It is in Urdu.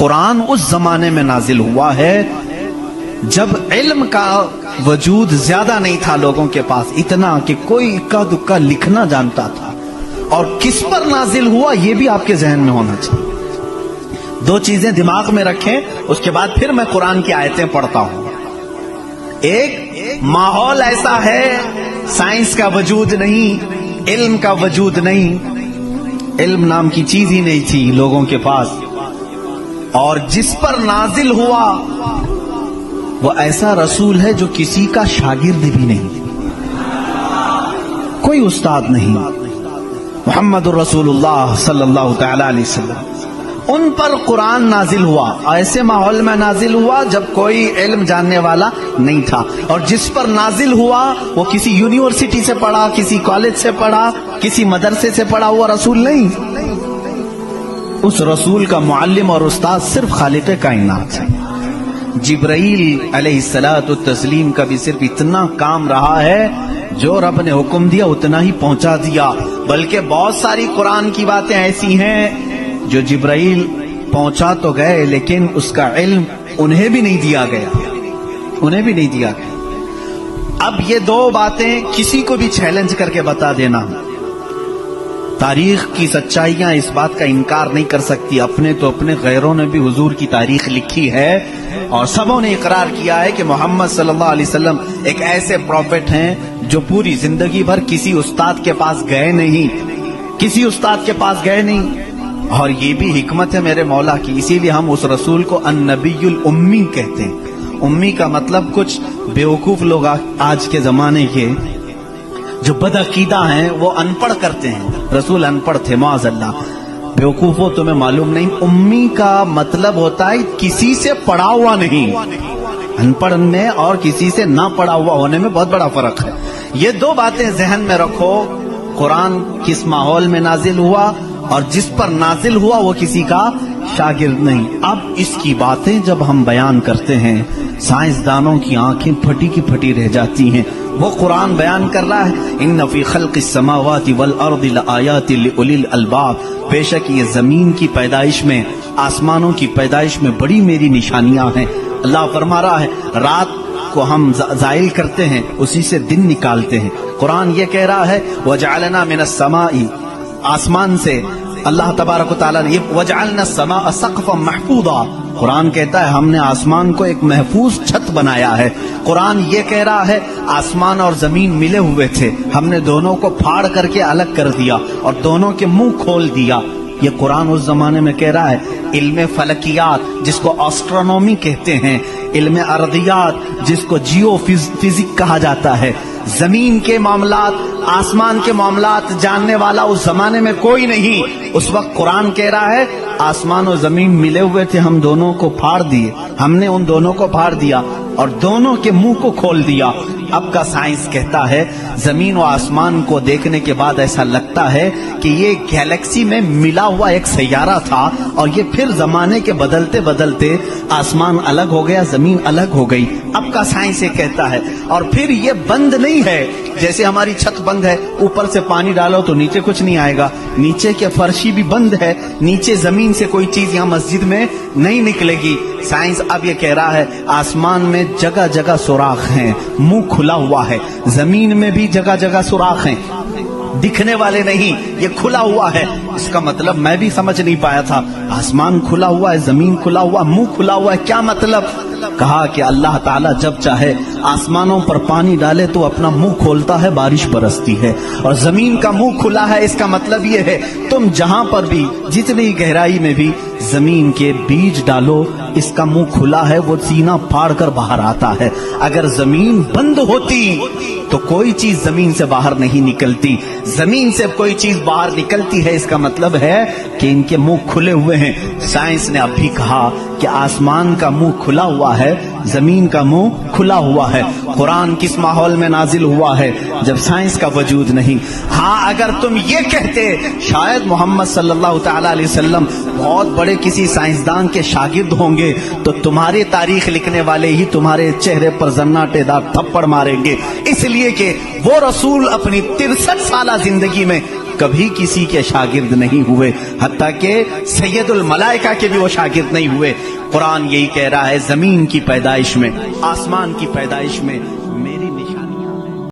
قرآن اس زمانے میں نازل ہوا ہے جب علم کا وجود زیادہ نہیں تھا لوگوں کے پاس، اتنا کہ کوئی اکا دکا لکھنا جانتا تھا. اور کس پر نازل ہوا یہ بھی آپ کے ذہن میں ہونا چاہیے. دو چیزیں دماغ میں رکھیں، اس کے بعد پھر میں قرآن کی آیتیں پڑھتا ہوں. ایک ماحول ایسا ہے، سائنس کا وجود نہیں، علم کا وجود نہیں، علم نام کی چیز ہی نہیں تھی لوگوں کے پاس. اور جس پر نازل ہوا وہ ایسا رسول ہے جو کسی کا شاگرد بھی نہیں، کوئی استاد نہیں. محمد الرسول اللہ صلی اللہ تعالی علیہ وسلم، ان پر قرآن نازل ہوا. ایسے ماحول میں نازل ہوا جب کوئی علم جاننے والا نہیں تھا. اور جس پر نازل ہوا وہ کسی یونیورسٹی سے پڑھا، کسی کالج سے پڑھا، کسی مدرسے سے پڑھا ہوا رسول نہیں. اس رسول کا معلم اور استاد صرف خالق کائنات ہے. جبرائیل علیہ الصلوۃ والتسلیم کا بھی صرف اتنا کام رہا ہے، جو رب نے حکم دیا اتنا ہی پہنچا دیا. بلکہ بہت ساری قرآن کی باتیں ایسی ہیں جو جبرائیل پہنچا تو گئے لیکن اس کا علم انہیں بھی نہیں دیا گیا، انہیں بھی نہیں دیا گیا. اب یہ دو باتیں کسی کو بھی چیلنج کر کے بتا دینا. تاریخ کی سچائیاں اس بات کا انکار نہیں کر سکتی. اپنے تو اپنے، غیروں نے بھی حضور کی تاریخ لکھی ہے اور سبوں نے اقرار کیا ہے کہ محمد صلی اللہ علیہ وسلم ایک ایسے پروفٹ ہیں جو پوری زندگی بھر کسی استاد کے پاس گئے نہیں، کسی استاد کے پاس گئے نہیں. اور یہ بھی حکمت ہے میرے مولا کی، اسی لیے ہم اس رسول کو النبی الامی کہتے ہیں. امی کا مطلب کچھ بیوقوف لوگ آج کے زمانے کے جو بدعقیدہ ہیں وہ ان پڑھ کرتے ہیں. رسول ان پڑھ تھے، معاذ اللہ. بیوقوف ہو تمہیں معلوم نہیں، امی کا مطلب ہوتا ہے کسی سے پڑھا ہوا نہیں. ان پڑھ میں اور کسی سے نہ پڑھا ہوا ہونے میں بہت بڑا فرق ہے. یہ دو باتیں ذہن میں رکھو. قرآن کس ماحول میں نازل ہوا اور جس پر نازل ہوا وہ کسی کا شاگرد نہیں. اب اس کی باتیں جب ہم بیان کرتے ہیں سائنسدانوں کی آنکھیں پھٹی کی پھٹی رہ جاتی ہیں. وہ قرآن بیان کر رہا ہے ان فی خلق السماوات والارض لآیات لأولی الالباب، بے شک یہ زمین کی پیدائش میں، آسمانوں کی پیدائش میں بڑی میری نشانیاں ہیں. اللہ فرما رہا ہے رات کو ہم زائل کرتے ہیں، اسی سے دن نکالتے ہیں. قرآن یہ کہہ رہا ہے وجعلنا من السماء، آسمان سے اللہ تبارک و تعالیٰ نے وجعلنا السماء سقفا محفوظا، قرآن کہتا ہے ہم نے آسمان کو ایک محفوظ چھت بنایا ہے. قرآن یہ کہہ رہا ہے آسمان اور زمین ملے ہوئے تھے، ہم نے دونوں کو پھاڑ کر کے الگ کر دیا اور دونوں کے منہ کھول دیا. یہ قرآن اس زمانے میں کہہ رہا ہے. علم فلکیات جس کو آسٹرونومی کہتے ہیں، علم ارضیات جس کو جیو فزک کہا جاتا ہے، زمین کے معاملات، آسمان کے معاملات جاننے والا اس زمانے میں کوئی نہیں. اس وقت قرآن کہہ رہا ہے آسمان و زمین ملے ہوئے تھے، ہم دونوں کو پھاڑ دیے، ہم نے ان دونوں کو پھاڑ دیا اور دونوں کے منہ کو کھول دیا. اب کا سائنس کہتا ہے زمین و آسمان کو دیکھنے کے بعد ایسا لگتا ہے کہ یہ گیلیکسی میں ملا ہوا ایک سیارہ تھا اور یہ پھر زمانے کے بدلتے بدلتے آسمان الگ ہو گیا، زمین الگ ہو گئی. اب کا سائنس یہ کہتا ہے. اور پھر یہ بند نہیں ہے جیسے ہماری چھت بند ہے، اوپر سے پانی ڈالو تو نیچے کچھ نہیں آئے گا، نیچے کے فرشی بھی بند ہے، نیچے زمین سے کوئی چیز یہاں مسجد میں نہیں نکلے گی. سائنس اب یہ کہہ رہا ہے آسمان میں جگہ جگہ سوراخ ہیں، منہ کھلا ہوا ہے، زمین میں بھی جگہ جگہ سوراخ ہیں، دکھنے والے نہیں، یہ کھلا ہوا ہے. اس کا مطلب میں بھی سمجھ نہیں پایا تھا، آسمان کھلا ہوا ہے، زمین کھلا ہوا، منہ کھلا ہوا ہے، کیا مطلب؟ کہا کہ اللہ تعالیٰ جب چاہے آسمانوں پر پانی ڈالے تو اپنا منہ کھولتا ہے، بارش برستی ہے. اور زمین کا منہ کھلا ہے، اس کا مطلب یہ ہے تم جہاں پر بھی جتنی گہرائی میں بھی زمین کے بیج ڈالو، اس کا منہ کھلا ہے، وہ سینہ پھاڑ کر باہر آتا ہے. اگر زمین بند ہوتی تو کوئی چیز زمین سے باہر نہیں نکلتی، زمین سے کوئی چیز باہر نکلتی ہے، اس کا مطلب ہے کہ ان کے منہ کھلے ہوئے ہیں. سائنس نے اب بھی کہا کہ آسمان کا منہ کھلا ہوا ہے، زمین کا منہ کھلا ہوا ہے. قرآن کس ماحول میں نازل ہوا ہے؟ جب سائنس کا وجود نہیں. ہاں اگر تم یہ کہتے شاید محمد صلی اللہ تعالی علیہ وسلم بہت بڑے کسی سائنسدان کے شاگرد ہوں گے تو تمہارے تاریخ لکھنے والے ہی تمہارے چہرے پر زناٹے دار تھپڑ ماریں گے، اس لیے کہ وہ رسول اپنی 63 سالہ زندگی میں کبھی کسی کے شاگرد نہیں ہوئے، حتیٰ کہ سید الملائکہ کے بھی وہ شاگرد نہیں ہوئے۔ قرآن یہی کہہ رہا ہے، زمین کی پیدائش میں، آسمان کی پیدائش میں میری